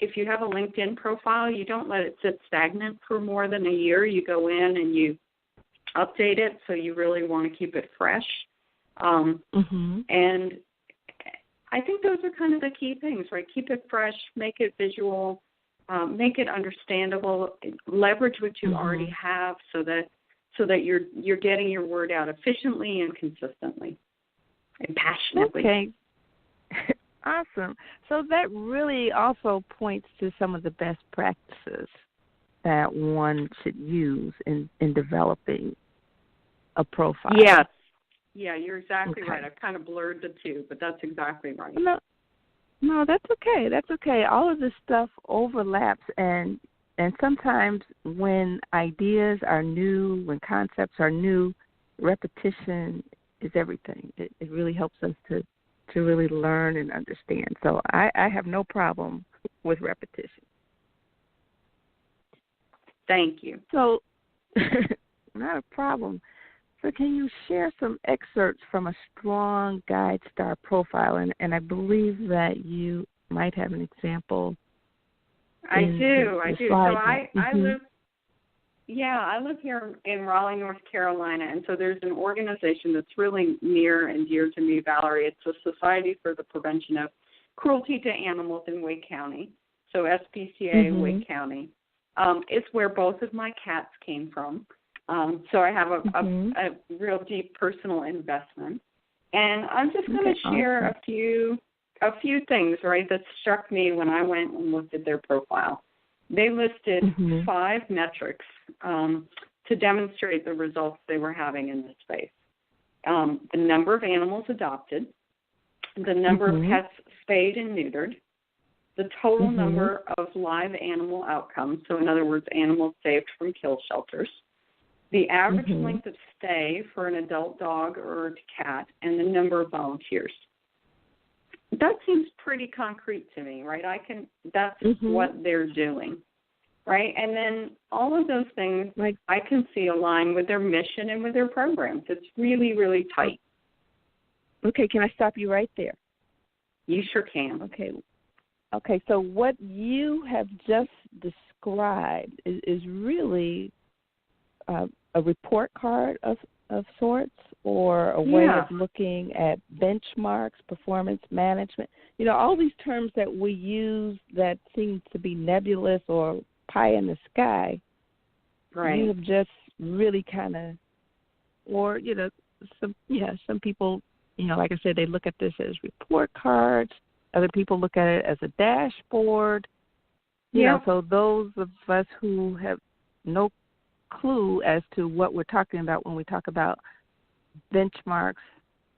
if you have a LinkedIn profile, you don't let it sit stagnant for more than a year. You go in and you update it, so you really want to keep it fresh. And I think those are kind of the key things, right? Keep it fresh, make it visual, make it understandable, leverage what you already have so that you're getting your word out efficiently and consistently and passionately.
Okay. Awesome. So that really also points to some of the best practices that one should use in developing a profile.
Yes. Yeah, you're exactly right. I've kind of blurred the two, but that's exactly right.
No, that's okay. That's okay. All of this stuff overlaps, and sometimes when ideas are new, when concepts are new, repetition is everything. It really helps us to really learn and understand. So I have no problem with repetition.
Thank you.
So not a problem. So can you share some excerpts from a strong GuideStar profile? And I believe that you might have an example.
I do. So I live here in Raleigh, North Carolina, and so there's an organization that's really near and dear to me, Valerie. It's the Society for the Prevention of Cruelty to Animals in Wake County, so SPCA Wake County. It's where both of my cats came from. So I have a real deep personal investment. And I'm just going to share a few things, right, that struck me when I went and looked at their profile. They listed 5 metrics to demonstrate the results they were having in this space. the number of animals adopted, the number of pets spayed and neutered, the total number of live animal outcomes, so in other words, animals saved from kill shelters, the average length of stay for an adult dog or cat, and the number of volunteers. That seems pretty concrete to me, right? That's what they're doing, right? And then all of those things I can see align with their mission and with their programs. It's really, really tight.
Okay, can I stop you right there?
You sure can.
Okay, so what you have just described is really a report card of sorts, or a way of looking at benchmarks, performance management. You know, all these terms that we use that seem to be nebulous or pie in the sky. Right. You have just really kind of, or, you know, some people, you know, like I said, they look at this as report cards. Other people look at it as a dashboard. You know, so those of us who have no clue as to what we're talking about when we talk about benchmarks,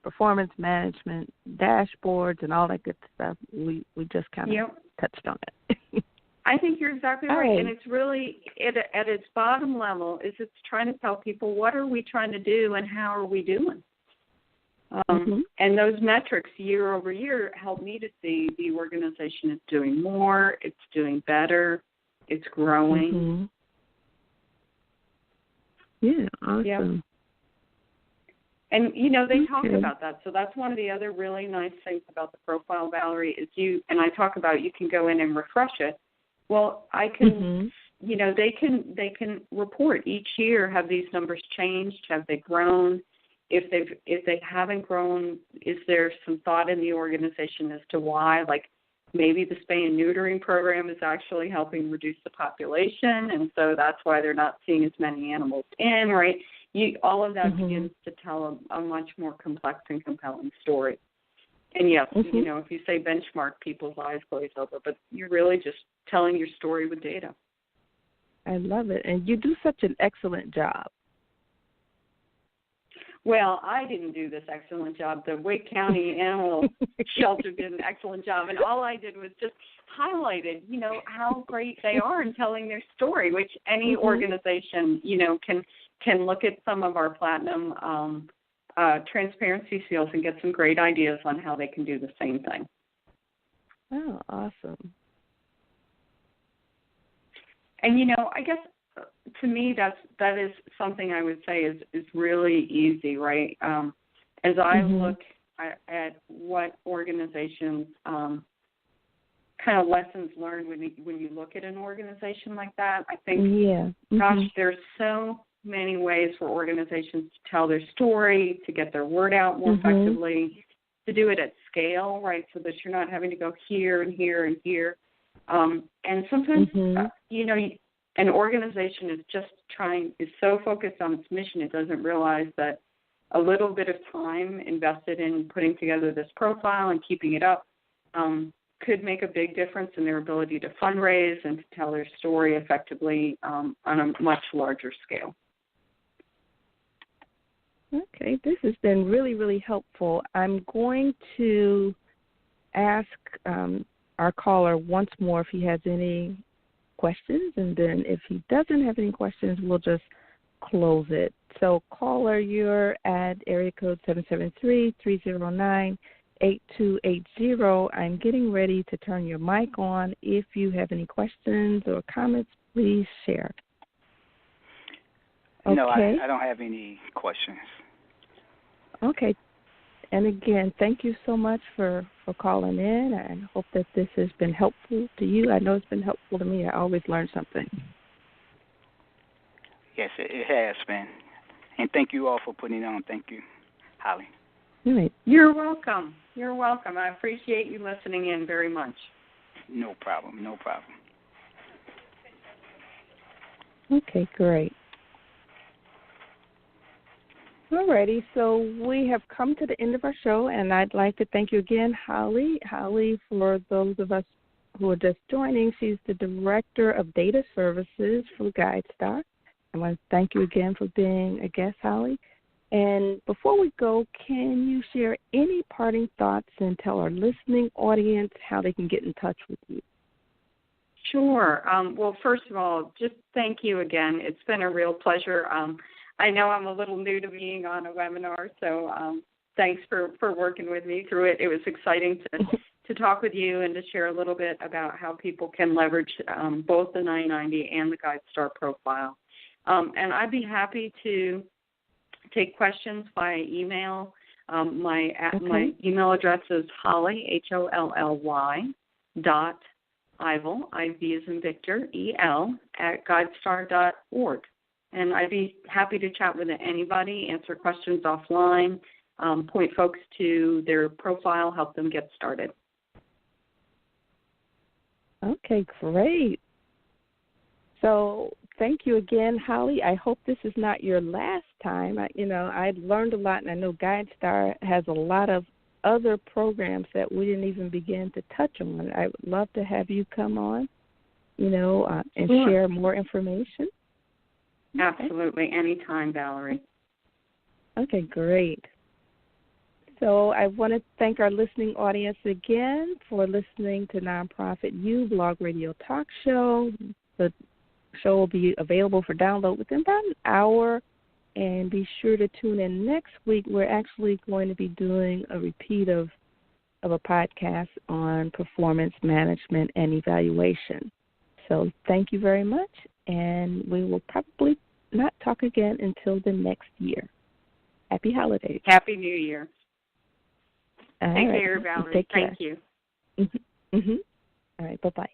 performance management, dashboards, and all that good stuff, we just kind of touched on it.
I think you're exactly right. And it's really, at its bottom level, is it's trying to tell people what are we trying to do and how are we doing. And those metrics year over year help me to see the organization is doing more, it's doing better, it's growing.
Yeah, awesome.
Yeah. And, you know, they talk about that. So that's one of the other really nice things about the profile, Valerie, is I talk about you can go in and refresh it. Well, I can, you know, they can report each year, have these numbers changed? Have they grown? If they haven't grown, is there some thought in the organization as to why? Like maybe the spay and neutering program is actually helping reduce the population, and so that's why they're not seeing as many animals in, right? All of that begins to tell a much more complex and compelling story. And yes, you know, if you say benchmark, people's eyes glaze over, but you're really just telling your story with data.
I love it, and you do such an excellent job.
Well, I didn't do this excellent job. The Wake County Animal Shelter did an excellent job, and all I did was just highlighted, you know, how great they are in telling their story, which any organization, you know, can look at some of our platinum transparency seals and get some great ideas on how they can do the same thing.
Oh, awesome.
And, you know, I guess to me that is something I would say is really easy, right? As I look at what organizations, kind of lessons learned when you look at an organization like that, I think, gosh, there's so many ways for organizations to tell their story, to get their word out more effectively, to do it at scale, right, so that you're not having to go here and here and here. And sometimes, you know, an organization is so focused on its mission, it doesn't realize that a little bit of time invested in putting together this profile and keeping it up could make a big difference in their ability to fundraise and to tell their story effectively on a much larger scale.
Okay, this has been really, really helpful. I'm going to ask our caller once more if he has any questions, and then if he doesn't have any questions, we'll just close it. So, caller, you're at area code 773-309-8280. I'm getting ready to turn your mic on. If you have any questions or comments, please share. Okay.
No, I don't have any questions.
Okay. And again, thank you so much for calling in. I hope that this has been helpful to you. I know it's been helpful to me. I always learn something.
Yes, it has been. And thank you all for putting it on. Thank you, Holly.
Right.
You're welcome. You're welcome. I appreciate you listening in very much.
No problem. No problem.
Okay, great. Alrighty, so we have come to the end of our show, and I'd like to thank you again, Holly. Holly, for those of us who are just joining, she's the Director of Data Services for GuideStar. I want to thank you again for being a guest, Holly. And before we go, can you share any parting thoughts and tell our listening audience how they can get in touch with you?
Sure. Well, first of all, just thank you again. It's been a real pleasure. I know I'm a little new to being on a webinar, so thanks for working with me through it. It was exciting to talk with you and to share a little bit about how people can leverage both the 990 and the GuideStar profile. And I'd be happy to take questions via email. My email address is Holly, HOLLY, Ivel, IV as in Victor, EL, at GuideStar.org. And I'd be happy to chat with anybody, answer questions offline, point folks to their profile, help them get started.
Okay, great. So thank you again, Holly. I hope this is not your last time. I learned a lot, and I know GuideStar has a lot of other programs that we didn't even begin to touch on. I would love to have you come on, and share more information.
Absolutely. Anytime, Valerie.
Okay, great. So I want to thank our listening audience again for listening to Nonprofit U Blog Radio Talk Show. The show will be available for download within about an hour. And be sure to tune in next week. We're actually going to be doing a repeat of a podcast on performance management and evaluation. So thank you very much, and we will probably not talk again until the next year. Happy holidays.
Happy New Year.
Take
care, Valerie.
Take care.
Thank you.
Mm-hmm. Mm-hmm. All right, bye-bye.